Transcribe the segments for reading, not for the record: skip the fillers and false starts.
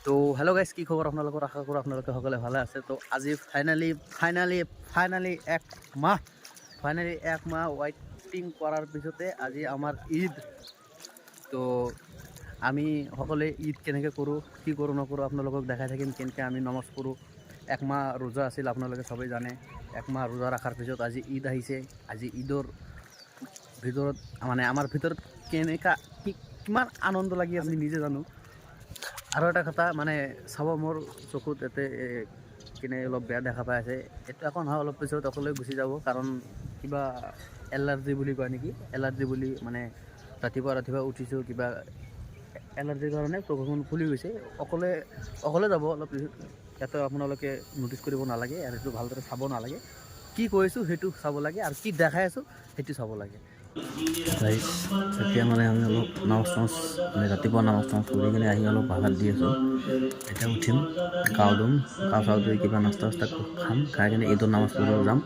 তো hello' guys, কি খবৰ আপোনালোকৰ? আশা কৰোঁ আপোনালোকে সকলোৱে ভালে আছে। তো আজি ফাইনালি এক মাহ ৱেইটিং কৰাৰ পিছতে আজি আমাৰ ঈদ। তো আমি সকলোৱে ঈদ কেনেকৈ কৰোঁ, কি কৰোঁ নকৰোঁ আপোনালোকক দেখাই থাকিম। কেনেকৈ আমি নমাজ পঢ়োঁ। এক মাহ ৰোজা আছিল, আপোনালোকে সবেই জানে। এক মাহ ৰোজা ৰখাৰ পিছত আজি ঈদ আহিছে। আজি ঈদৰ ভিতৰত মানে আমাৰ ভিতৰত কিমান আনন্দ লাগি আছে আমি নিজে জানো। আৰু এটা কথা মানে চাব, মোৰ চকুত ইয়াতে কিনে অলপ বেয়া দেখা পাই আছে। এইটো একো নহয়, অলপ পিছত অকলে গুচি যাব। কাৰণ কিবা এলাৰ্জি বুলি কয় নেকি, এলাৰ্জি বুলি মানে ৰাতিপুৱা উঠিছোঁ, কিবা এলাৰ্জিৰ কাৰণে চকুখন ফুলি গৈছে। অকলে যাব অলপ পিছত। ইয়াতে আপোনালোকে ন'টিছ কৰিব নালাগে আৰু এইটো ভালদৰে চাব নালাগে। কি কৈছোঁ সেইটো চাব লাগে আৰু কি দেখাই আছোঁ সেইটো চাব লাগে। এতিয়া মানে আমি অলপ নামাজ মানে ৰাতিপুৱা নামাজ কৰি কিনে আহি অলপ ভাগাত দি আছোঁ। এতিয়া উঠিম, গাও চাও ধুই কিবা নাস্তা খাম, খাই কিনে ঈদৰ নামাজ পঢ়িব যাম।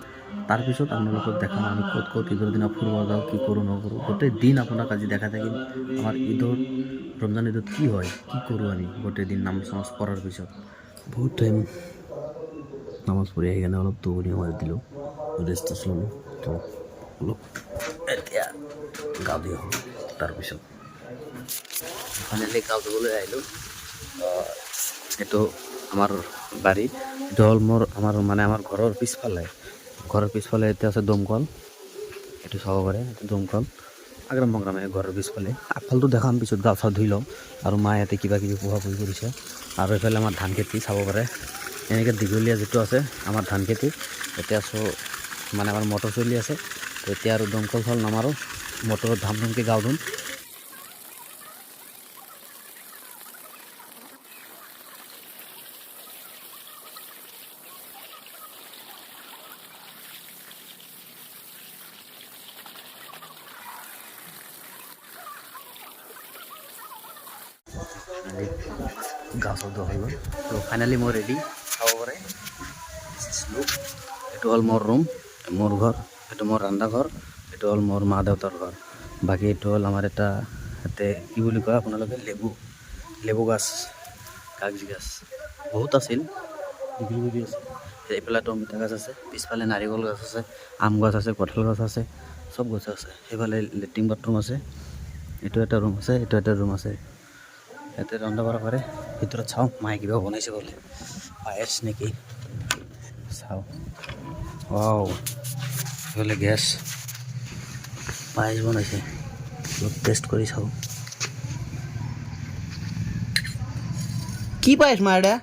তাৰপিছত আপোনালোকক দেখাম আমি ক'ত ঈদৰ দিনা ফুৰিব যাওঁ, কি কৰোঁ নকৰোঁ। গোটেই দিন আপোনাক আজি দেখাই থাকিম আমাৰ ৰমজান ঈদত কি হয়, কি কৰোঁ আমি গোটেই দিন নামাজ পঢ়াৰ পিছত। বহুত টাইম নামাজ পঢ়ি আহি কিনে অলপ টোপনি মাৰি দিলোঁ, ৰেষ্ট ল'লোঁ। তো অলপ এতিয়া গাও ধুই আহোঁ। তাৰপিছত ফাইনেলি গাও ধুবলৈ আহিলোঁ। এইটো আমাৰ বাৰী, এইটো হ'ল আমাৰ ঘৰৰ পিছফালে এতিয়া আছে দমকল। এইটো চাব পাৰে, এইটো দমকল আগ্ৰাম বগ্ৰামে ঘৰৰ পিছফালে। আগফালটো দেখাম পিছত, গা চা ধুই লওঁ। আৰু মায়ে ইয়াতে কিবা কিবি পোহাপুহি কৰিছে। আৰু এইফালে আমাৰ ধান খেতি চাব পাৰে। এনেকৈ দীঘলীয়া যিটো আছে আমাৰ ধান খেতি, এতিয়া মানে আমাৰ মটৰ চলি আছে। তো এতিয়া আৰু দমকল চল নামাৰোঁ, মটৰত ধামকে গাও ধুম। গা চা ধোৱা হৈ গ'ল। তো ফাইনেলি মই ৰেডি, চাব পাৰে। এইটো হ'ল মোৰ ৰুম, মোৰ ঘৰ। এইটো মোৰ ৰন্ধা ঘৰ। এইটো হ'ল মোৰ মা দেউতাৰ ঘৰ। বাকী এইটো হ'ল আমাৰ এটা ইয়াতে কি বুলি কয় আপোনালোকে, লেবু গছ, কাগজি গছ বহুত আছিল, বিক্ৰী কৰি আছে। এইফালে টমেটো গছ আছে, পিছফালে নাৰিকল গছ আছে, আম গছ আছে, কঁঠাল গছ আছে, চব গছ আছে। সেইফালে লেট্ৰিন বাথৰুম আছে। এইটো এটা ৰুম আছে, এইটো এটা ৰুম আছে। ইয়াতে ৰন্ধা বঢ়া কৰে। ভিতৰত চাওঁ, মায়ে কিবা বনাইছে বোলে, পায়স নেকি, চাওঁ। এইফালে গেছ, পায়স বনাইছে, অলপ টেষ্ট কৰি চাওঁ। কি পায়স মা এটা?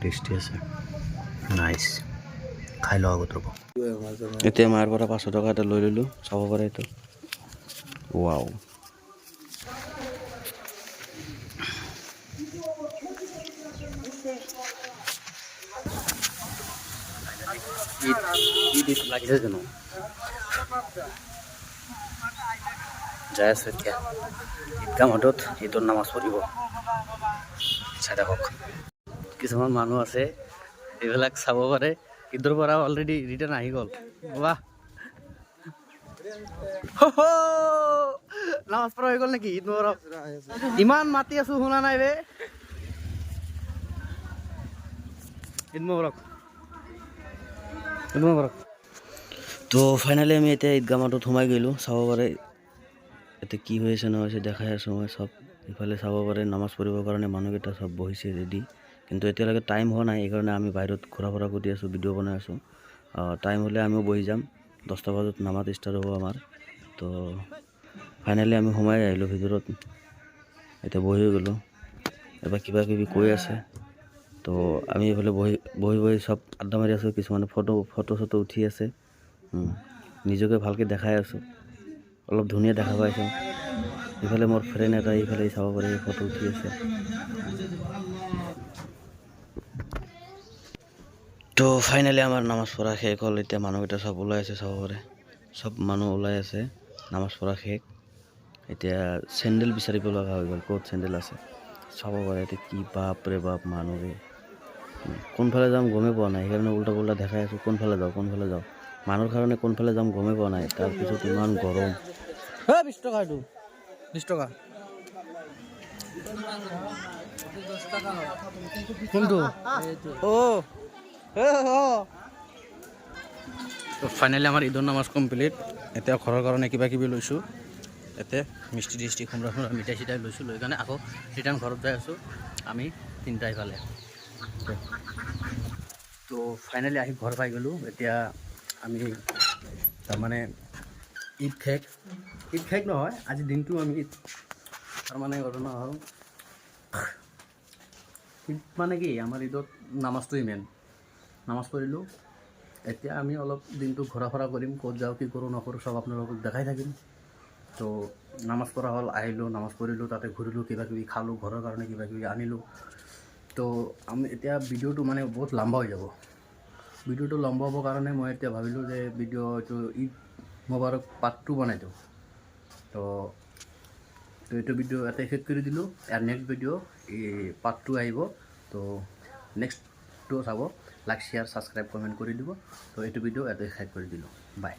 টেষ্টি আছে, নাইচ। খাই লওঁ আগত ৰ'ব। এতিয়া মাৰ পৰা 500 টকা এটা লৈ ল'লোঁ, চাব পাৰে এইটো। ঈদ লাগিছে জানো? যাই আছোঁ এতিয়া ঈদগাহ মঠত ঈদৰ নামাজ পঢ়িব। চাই থাকক, কিছুমান মানুহ আছে এইবিলাক চাব পাৰে। ঈদৰ পৰা অলৰেডি ৰিটাৰ্ণ আহি গ'ল। বাহ, নামাজ পঢ়া হৈ গ'ল নেকি? ঈদ মোবাৰক। ইমান মাতি আছোঁ, শুনা নাই বে। ঈদ মোবাৰক। তো ফাইনেলি আমি এতিয়া ঈদগাহ মঠত সোমাই গ'লোঁ, চাব পাৰে। এতিয়া কি হৈ আছে নহৈছে দেখাই আছোঁ মই চব। ইফালে চাব পাৰে নামাজ পঢ়িবৰ কাৰণে মানুহকেইটা চব বহিছে ৰেডি, কিন্তু এতিয়ালৈকে টাইম হোৱা নাই। সেইকাৰণে আমি বাহিৰত ঘূৰা ফুৰা কৰি আছোঁ, ভিডিঅ' বনাই আছোঁ। টাইম হ'লে আমিও বহি যাম। 10টা বজাত নামাজ ষ্টাৰ্ট হ'ব আমাৰ। তো ফাইনেলি আমি সোমাই আহিলোঁ ভিতৰত, এতিয়া বহি গ'লোঁ। এবাৰ কিবা কিবি কৈ আছে, তো আমি এইফালে বহি চব আড্ডা মাৰি আছোঁ। কিছুমানে ফটো চটো উঠি আছে। নিজকে ভালকৈ দেখাই আছোঁ, অলপ ধুনীয়া দেখা পাইছোঁ। ইফালে মোৰ ফ্ৰেণ্ড এটা ইফালে চাব পাৰে, ফটো উঠি আছে। তো ফাইনেলি আমাৰ নামাজ পঢ়া শেষ হ'ল। এতিয়া মানুহকেইটা চব ওলাই আছে, চাব পাৰে। চব মানুহ ওলাই আছে, নামাজ পঢ়া শেষ। এতিয়া চেণ্ডেল বিচাৰিব লগা হৈ গ'ল, ক'ত চেণ্ডেল আছে চাব পাৰে। এতিয়া কি বাপৰে বাপ মানুহে, কোনফালে যাম গমেই পোৱা নাই। সেইকাৰণে উল্টা পুল্টা দেখাই আছোঁ, কোনফালে যাওঁ। মানুহৰ কাৰণে কোনফালে যাম গমেই পোৱা নাই। তাৰপিছত ইমান গৰম। 20 টকা এইটো, 20 টকা। কোনটো তো ফাইনেলি আমাৰ ঈদৰ নামাজ কমপ্লিট এতিয়া ঘৰৰ কাৰণে কিবা কিবি লৈছোঁ ইয়াতে মিষ্টি টিষ্টি খুমৰা খুমৰা মিঠাই চিঠাই লৈছোঁ লৈ কাৰণে আকৌ ৰিটাৰ্ণ ঘৰত যাই আছোঁ আমি তিনিটা ইফালে তো ফাইনেলি আহি ঘৰ পাই গ'লোঁ এতিয়া আমি তাৰমানে ঈদ শেষ নহয় আজিৰ দিনটো আমি ঈদ তাৰমানে ঘটনা হ'ল ঈদ মানে কি আমাৰ ঈদত নামাজটোৱেই মেইন নামাজ পঢ়িলোঁ এতিয়া আমি অলপ দিনটো ঘূৰা ফুৰা কৰিম ক'ত যাওঁ কি কৰোঁ নকৰোঁ চব আপোনালোকক দেখাই থাকিম তো নামাজ পঢ়া হ'ল আহিলোঁ নামাজ পঢ়িলোঁ তাতে ঘূৰিলোঁ কিবা কিবি খালোঁ ঘৰৰ কাৰণে কিবা কিবি আনিলোঁ তো আমি এতিয়া ভিডিঅ'টো মানে বহুত লম্বা হৈ যাব ভিডিঅ'টো লম্বা হ'বৰ কাৰণে মই এতিয়া ভাবিলোঁ যে ভিডিঅ'টো ঈদ মোবাৰক পাৰ্ট 2 বনাই দিওঁ তো এইটো ভিডিঅ' ইয়াতে শেষ কৰি দিলোঁ আৰু নেক্সট ভিডিঅ' এই পাৰ্ট 2 আহিব তো নেক্সটটো চাব লাইক শ্বেয়াৰ ছাবস্ক্ৰাইব কমেণ্ট কৰি দিব তো এইটো ভিডিঅ' ইয়াতে শেষ কৰি দিলোঁ বাই